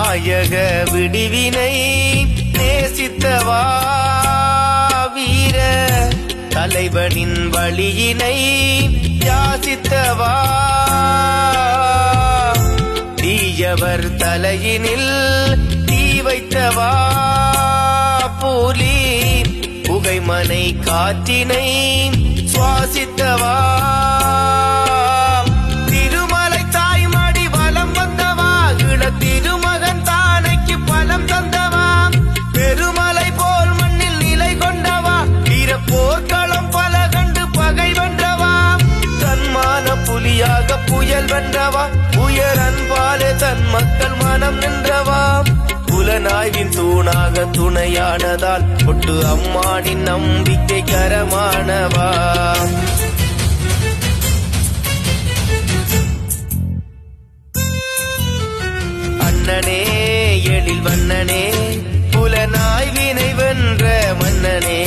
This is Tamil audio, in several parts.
நாயக விடிவினை நேசித்தவா வீர தலைவனின் வழியினை யாசித்தவா தீயவர் தலையினில் தீ வைத்தவா பூலி புகைமனை காற்றினை சுவாசித்தவா திருமலை தாய்மடி வலம் வந்தவா இள திருமகன் தானைக்கு பலம் தந்தவா பெருமலை போல் மண்ணில் நிலை கொண்டவா வீர போர்க்களம் பல கண்டு பகை வென்றவா தன்மான புலியாக புயல் வென்றவா உயர் அன்பாலே தன் மக்கள் மனம் நின்றவா புலனாய்வின் தூணாக துணையானதால் ஒட்டு அம்மானின் நம்பிக்கை கரமானவா அண்ணனே எழில் வண்ணனே புலனாய்வினை வென்ற மன்னனே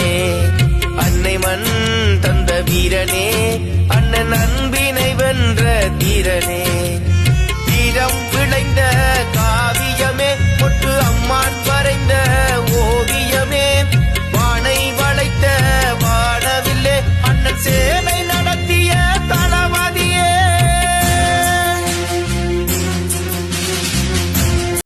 அன்னை மண் தந்த வீரனே அண்ணன் அன்பினை வென்ற தீரனே தீரம் விளைந்த